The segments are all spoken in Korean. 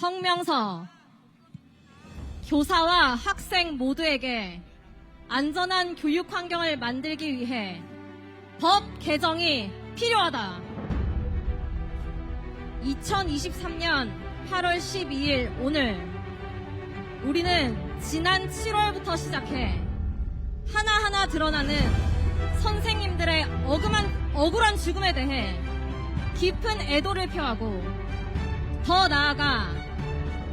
성명서. 교사와 학생 모두에게 안전한 교육 환경을 만들기 위해 법 개정이 필요하다. 2023년 8월 12일 오늘 우리는 지난 7월부터 시작해 하나하나 드러나는 선생님들의 억울한 죽음에 대해 깊은 애도를 표하고 더 나아가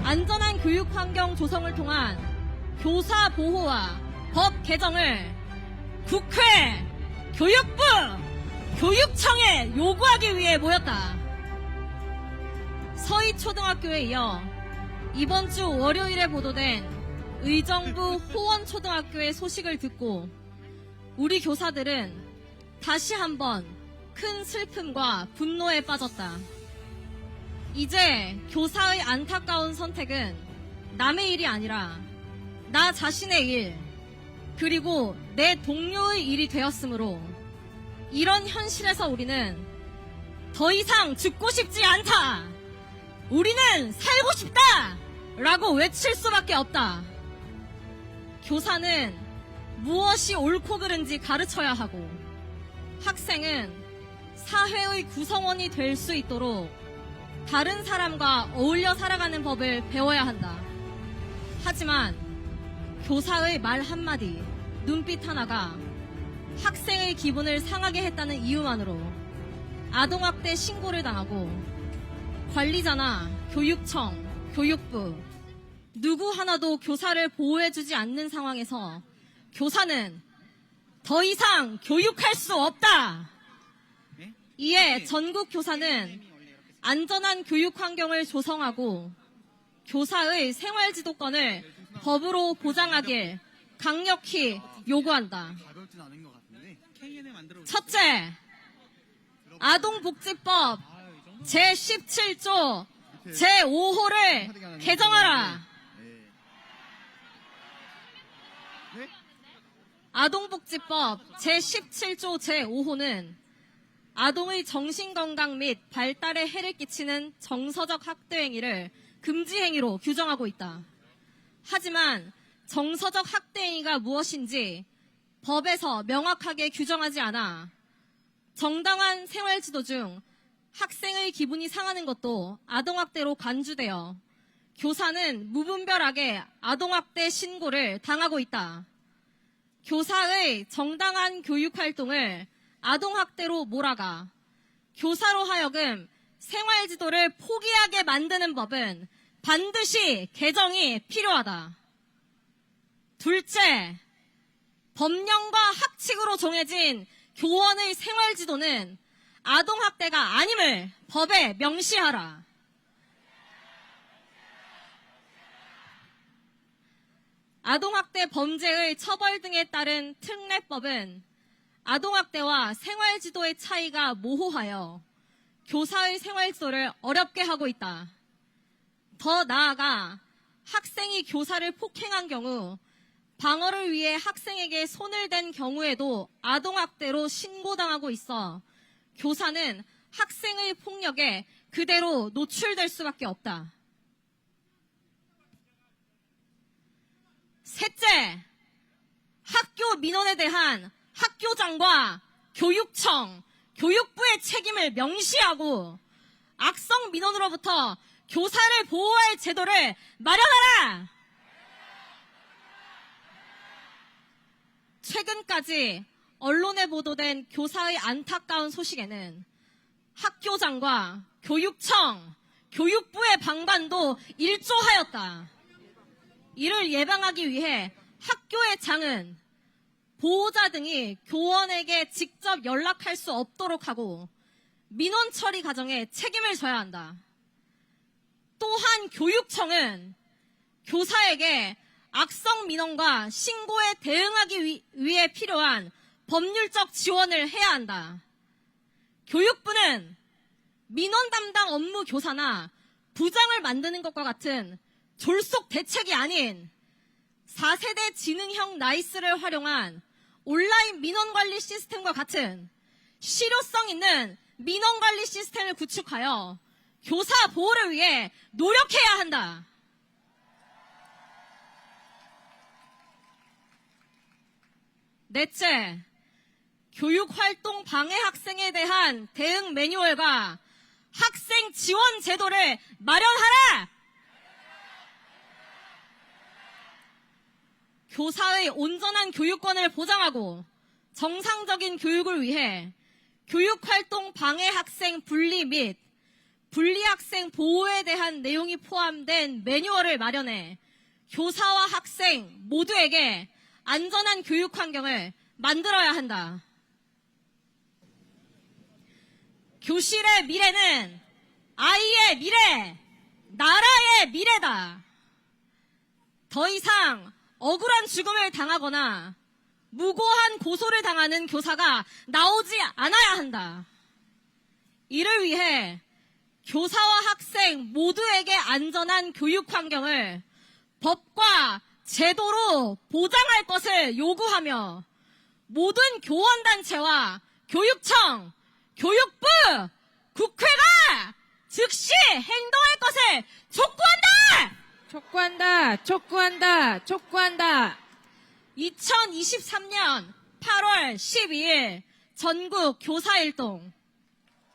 안전한 교육 환경 조성을 통한 교사 보호와 법 개정을 국회, 교육부, 교육청에 요구하기 위해 모였다. 서희초등학교에 이어 이번 주 월요일에 보도된 의정부 호원초등학교의 소식을 듣고 우리 교사들은 다시 한번 큰 슬픔과 분노에 빠졌다. 이제 교사의 안타까운 선택은 남의 일이 아니라 나 자신의 일, 그리고 내 동료의 일이 되었으므로 이런 현실에서 우리는 더 이상 죽고 싶지 않다! 우리는 살고 싶다! 라고 외칠 수밖에 없다. 교사는 무엇이 옳고 그른지 가르쳐야 하고 학생은 사회의 구성원이 될 수 있도록 다른 사람과 어울려 살아가는 법을 배워야 한다. 하지만 교사의 말 한마디, 눈빛 하나가 학생의 기분을 상하게 했다는 이유만으로 아동학대 신고를 당하고 관리자나 교육청, 교육부 누구 하나도 교사를 보호해주지 않는 상황에서 교사는 더 이상 교육할 수 없다. 이에 전국 교사는 안전한 교육 환경을 조성하고 교사의 생활지도권을 법으로 보장하길 강력히 요구한다. 첫째, 아동복지법 제17조 제5호를 개정하라. 아동복지법 제17조 제5호는 아동의 정신건강 및 발달에 해를 끼치는 정서적 학대 행위를 금지 행위로 규정하고 있다. 하지만 정서적 학대 행위가 무엇인지 법에서 명확하게 규정하지 않아 정당한 생활지도 중 학생의 기분이 상하는 것도 아동학대로 간주되어 교사는 무분별하게 아동학대 신고를 당하고 있다. 교사의 정당한 교육활동을 아동학대로 몰아가 교사로 하여금 생활지도를 포기하게 만드는 법은 반드시 개정이 필요하다. 둘째, 법령과 학칙으로 정해진 교원의 생활지도는 아동학대가 아님을 법에 명시하라. 아동학대 범죄의 처벌 등에 따른 특례법은 아동학대와 생활지도의 차이가 모호하여 교사의 생활지도를 어렵게 하고 있다. 더 나아가 학생이 교사를 폭행한 경우 방어를 위해 학생에게 손을 댄 경우에도 아동학대로 신고당하고 있어 교사는 학생의 폭력에 그대로 노출될 수밖에 없다. 셋째, 학교 민원에 대한 학교장과 교육청, 교육부의 책임을 명시하고 악성 민원으로부터 교사를 보호할 제도를 마련하라! 최근까지 언론에 보도된 교사의 안타까운 소식에는 학교장과 교육청, 교육부의 방관도 일조하였다. 이를 예방하기 위해 학교의 장은 보호자 등이 교원에게 직접 연락할 수 없도록 하고 민원 처리 과정에 책임을 져야 한다. 또한 교육청은 교사에게 악성 민원과 신고에 대응하기 위해 필요한 법률적 지원을 해야 한다. 교육부는 민원 담당 업무 교사나 부장을 만드는 것과 같은 졸속 대책이 아닌 4세대 지능형 나이스를 활용한 온라인 민원관리 시스템과 같은 실효성 있는 민원관리 시스템을 구축하여 교사 보호를 위해 노력해야 한다. 넷째, 교육활동 방해 학생에 대한 대응 매뉴얼과 학생 지원 제도를 마련하라! 교사의 온전한 교육권을 보장하고 정상적인 교육을 위해 교육활동 방해 학생 분리 및 분리 학생 보호에 대한 내용이 포함된 매뉴얼을 마련해 교사와 학생 모두에게 안전한 교육 환경을 만들어야 한다. 교실의 미래는 아이의 미래, 나라의 미래다. 더 이상 억울한 죽음을 당하거나 무고한 고소를 당하는 교사가 나오지 않아야 한다. 이를 위해 교사와 학생 모두에게 안전한 교육 환경을 법과 제도로 보장할 것을 요구하며 모든 교원단체와 교육청, 교육부, 국회가 즉시 행동할 것을 촉구한다! 촉구한다! 촉구한다! 촉구한다! 2023년 8월 12일 전국 교사일동